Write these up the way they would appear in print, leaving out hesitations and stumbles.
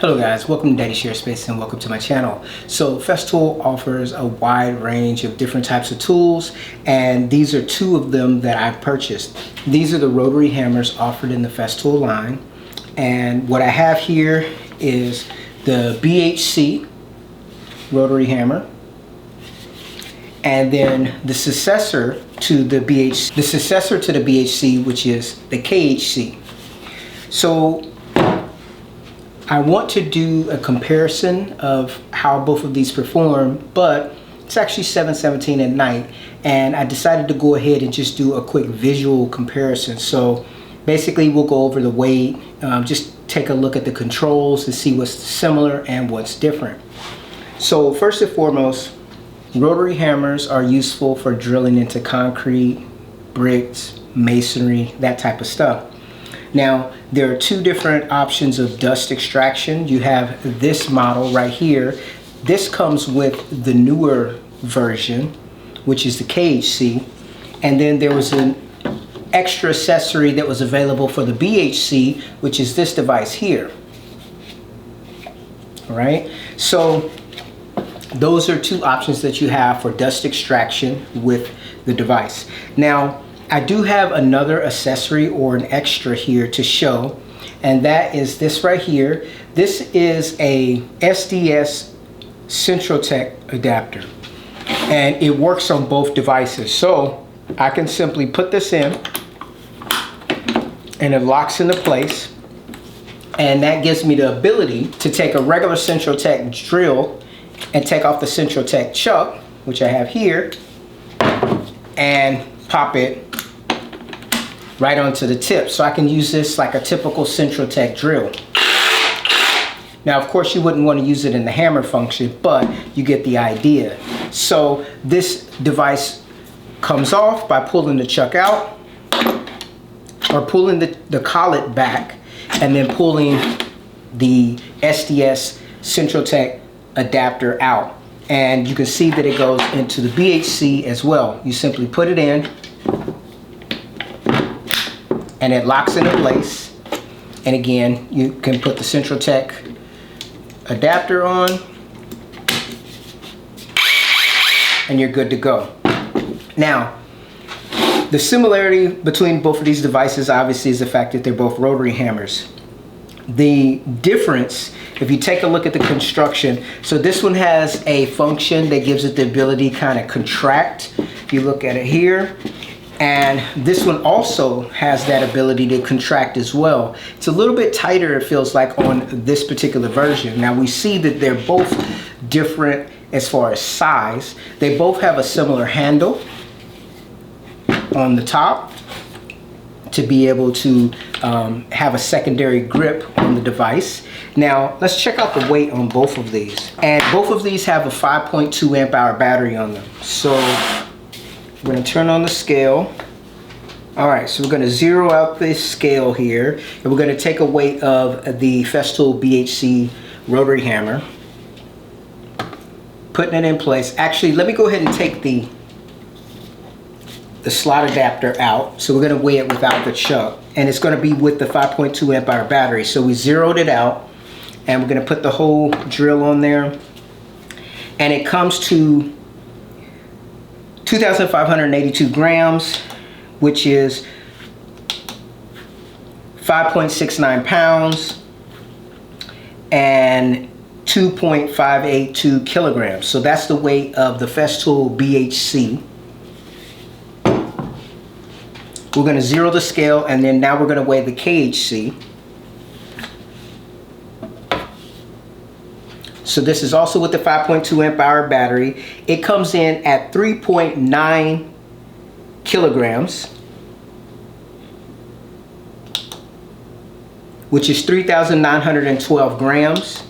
Hello guys, welcome to Daddy Share Space and welcome to my channel. So Festool offers a wide range of different types of tools, and these are two of them that I've purchased. These are the rotary hammers offered in the Festool line, and what I have here is the BHC rotary hammer, and then the successor to the BHC, which is the KHC. So I want to do a comparison of how both of these perform, but it's actually 7:17 at night, and I decided to go ahead and just do a quick visual comparison. So basically we'll go over the weight, just take a look at the controls to see what's similar and what's different. So first and foremost, rotary hammers are useful for drilling into concrete, bricks, masonry, that type of stuff. Now, there are two different options of dust extraction. You have this model right here. This comes with the newer version, which is the KHC. And then there was an extra accessory that was available for the BHC, which is this device here. All right, so those are two options that you have for dust extraction with the device. Now, I do have another accessory or an extra here to show, and that is this right here. This is a SDS Central Tech adapter, and it works on both devices. So I can simply put this in and it locks into place, and that gives me the ability to take a regular Central Tech drill and take off the Central Tech chuck, which I have here, and pop it right onto the tip. So I can use this like a typical Central Tech drill. Now, of course, you wouldn't want to use it in the hammer function, but you get the idea. So this device comes off by pulling the chuck out, or pulling the collet back, and then pulling the SDS Central Tech adapter out. And you can see that it goes into the BHC as well. You simply put it in, and it locks into place. And again, you can put the Central Tech adapter on, and you're good to go. Now, the similarity between both of these devices obviously is the fact that they're both rotary hammers. The difference, if you take a look at the construction, so this one has a function that gives it the ability to kind of contract. If you look at it here, and this one also has that ability to contract as well. It's a little bit tighter, it feels like, on this particular version. Now we see that they're both different as far as size. They both have a similar handle on the top to be able to have a secondary grip on the device. Now let's check out the weight on both of these. And both of these have a 5.2 amp hour battery on them. So we're going to turn on the scale. All right, so we're going to zero out this scale here, and we're going to take a weight of the Festool BHC rotary hammer, putting it in place. Actually, let me go ahead and take the slot adapter out. So we're going to weigh it without the chuck, and it's going to be with the 5.2 amp hour battery. So we zeroed it out, and we're going to put the whole drill on there, and it comes to 2,582 grams, which is 5.69 pounds and 2.582 kilograms. So that's the weight of the Festool BHC. We're going to zero the scale, and then now we're going to weigh the KHC. So this is also with the 5.2 amp hour battery. It comes in at 3.9 kilograms, which is 3,912 grams,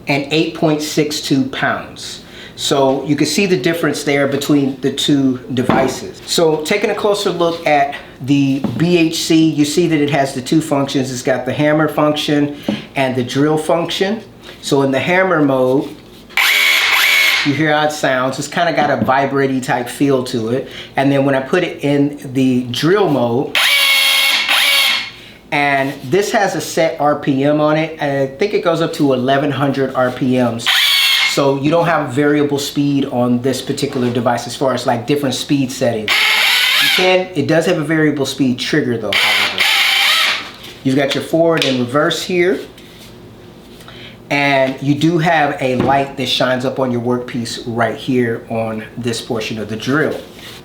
and 8.62 pounds. So you can see the difference there between the two devices. So taking a closer look at the BHC, you see that it has the two functions. It's got the hammer function and the drill function. So in the hammer mode, you hear how it sounds. It's kind of got a vibrating type feel to it. And then when I put it in the drill mode, And this has a set RPM on it. I think it goes up to 1100 RPMs. So you don't have variable speed on this particular device as far as like different speed settings. It does have a variable speed trigger though, however. You've got your forward and reverse here. And you do have a light that shines up on your workpiece right here on this portion of the drill.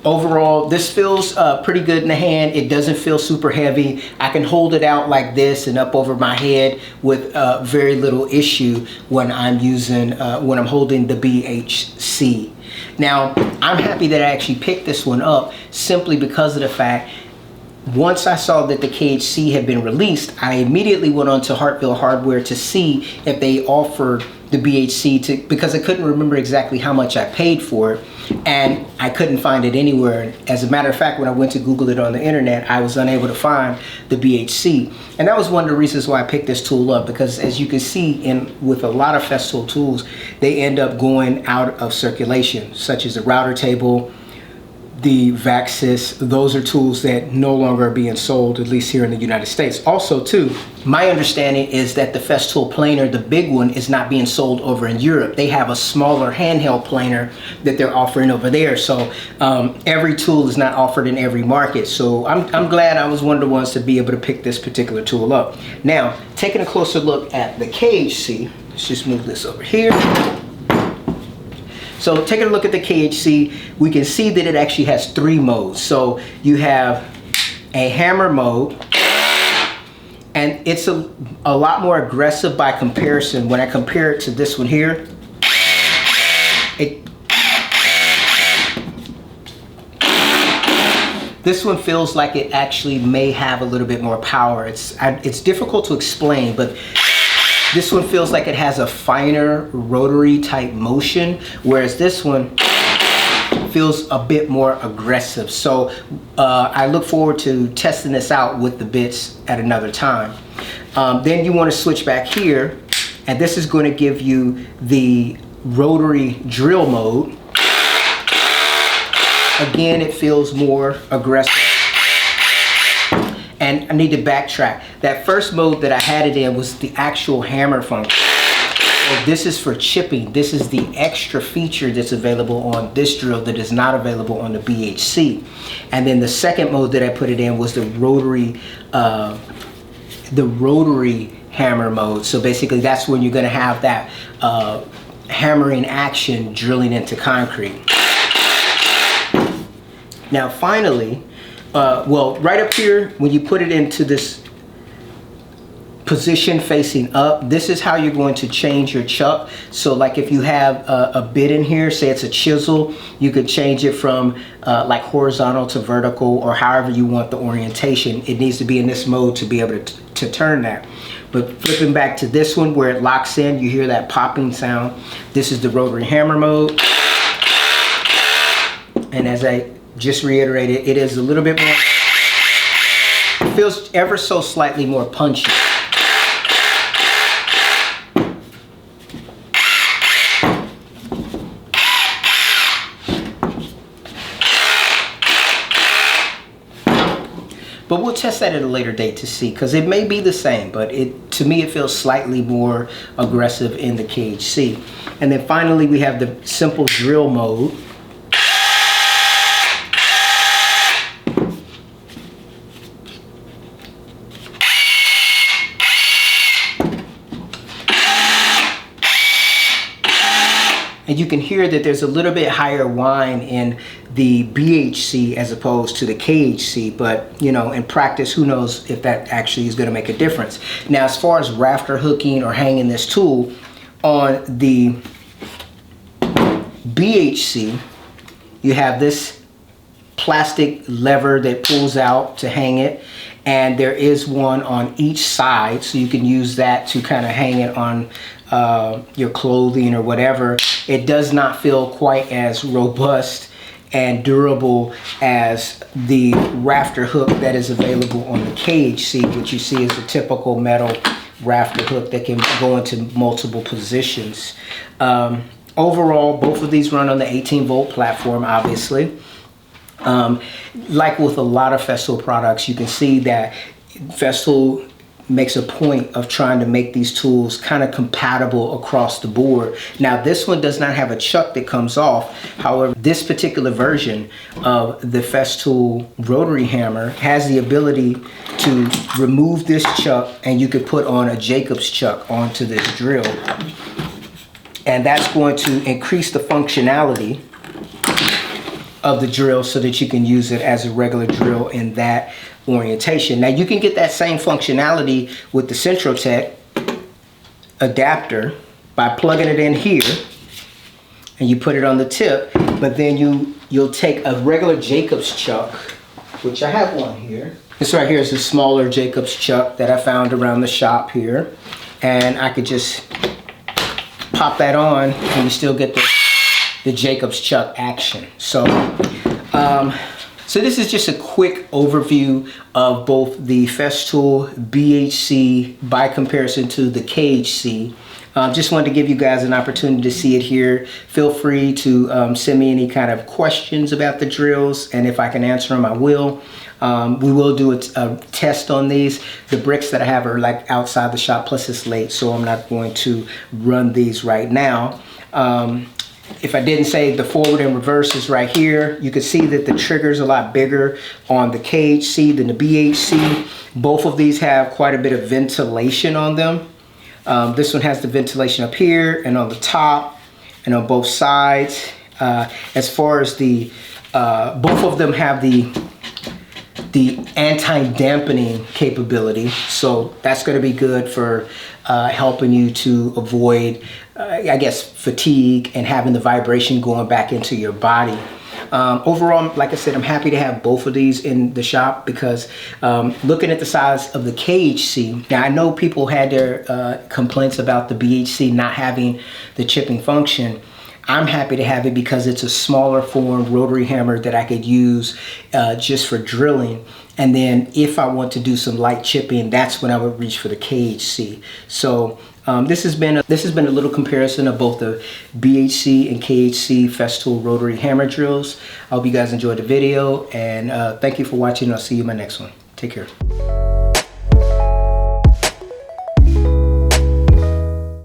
Overall, this feels pretty good in the hand. It doesn't feel super heavy. I can hold it out like this and up over my head with very little issue when I'm holding the BHC. Now, I'm happy that I actually picked this one up simply because of the fact, once I saw that the KHC had been released, I immediately went on to Hartville Hardware to see if they offered the BHC because I couldn't remember exactly how much I paid for it, and I couldn't find it anywhere. As a matter of fact, when I went to Google it on the internet, I was unable to find the BHC. And that was one of the reasons why I picked this tool up, because as you can see with a lot of Festool tools, they end up going out of circulation, such as the router table, the Vaxis. Those are tools that no longer are being sold, at least here in the United States. Also too, my understanding is that the Festool planer, the big one, is not being sold over in Europe. They have a smaller handheld planer that they're offering over there. So every tool is not offered in every market. So I'm glad I was one of the ones to be able to pick this particular tool up. Now, taking a closer look at the KHC, let's just move this over here. So taking a look at the KHC, we can see that it actually has 3 modes. So you have a hammer mode, and it's a lot more aggressive by comparison. When I compare it to this one here, this one feels like it actually may have a little bit more power. It's difficult to explain, but this one feels like it has a finer rotary type motion, whereas this one feels a bit more aggressive. So I look forward to testing this out with the bits at another time. Then you want to switch back here, and this is going to give you the rotary drill mode. Again, it feels more aggressive. And I need to backtrack. That first mode that I had it in was the actual hammer function. So this is for chipping. This is the extra feature that's available on this drill that is not available on the BHC. And then the second mode that I put it in was the rotary hammer mode. So basically that's when you're gonna have that hammering action drilling into concrete. Now finally, well, right up here, when you put it into this position facing up, this is how you're going to change your chuck. So like if you have a bit in here, say it's a chisel, you could change it from like horizontal to vertical, or however you want the orientation. It needs to be in this mode to be able to turn that. But flipping back to this one where it locks in, you hear that popping sound. This is the rotary hammer mode. And as I just reiterated, it is a little bit more, it feels ever so slightly more punchy. But we'll test that at a later date to see, because it may be the same, but to me it feels slightly more aggressive in the KHC. And then finally we have the simple drill mode. And you can hear that there's a little bit higher whine in the BHC as opposed to the KHC, but you know, in practice, who knows if that actually is going to make a difference. Now, as far as rafter hooking or hanging this tool on the BHC, you have this plastic lever that pulls out to hang it, and there is one on each side, so you can use that to kind of hang it on your clothing or whatever. It does not feel quite as robust and durable as the rafter hook that is available on the KHC, which you see is a typical metal rafter hook that can go into multiple positions. Overall, both of these run on the 18-volt platform, obviously. Like with a lot of Festool products, you can see that Festool makes a point of trying to make these tools kind of compatible across the board. Now this one does not have a chuck that comes off. However, this particular version of the Festool rotary hammer has the ability to remove this chuck, and you could put on a Jacobs chuck onto this drill. And that's going to increase the functionality of the drill so that you can use it as a regular drill in that orientation. Now you can get that same functionality with the Centrotech adapter by plugging it in here, and you put it on the tip, but then you'll take a regular Jacobs chuck, which I have one here. This right here is a smaller Jacobs chuck that I found around the shop here, and I could just pop that on and you still get the Jacobs chuck action. So so this is just a quick overview of both the Festool BHC by comparison to the KHC. Just wanted to give you guys an opportunity to see it here. Feel free to send me any kind of questions about the drills, and if I can answer them, I will. We will do a test on these. The bricks that I have are like outside the shop, plus it's late, so I'm not going to run these right now. If I didn't say, the forward and reverse is right here. You can see that the trigger's a lot bigger on the KHC than the BHC. Both of these have quite a bit of ventilation on them. This one has the ventilation up here and on the top and on both sides. As far as the, both of them have the anti-dampening capability, so that's going to be good for helping you to avoid I guess fatigue and having the vibration going back into your body. Overall, like I said, I'm happy to have both of these in the shop because looking at the size of the KHC, now I know people had their complaints about the BHC not having the chipping function. I'm happy to have it because it's a smaller form rotary hammer that I could use just for drilling. And then if I want to do some light chipping, that's when I would reach for the KHC. So this has been a little comparison of both the BHC and KHC Festool rotary hammer drills. I hope you guys enjoyed the video, and thank you for watching. I'll see you in my next one. Take care.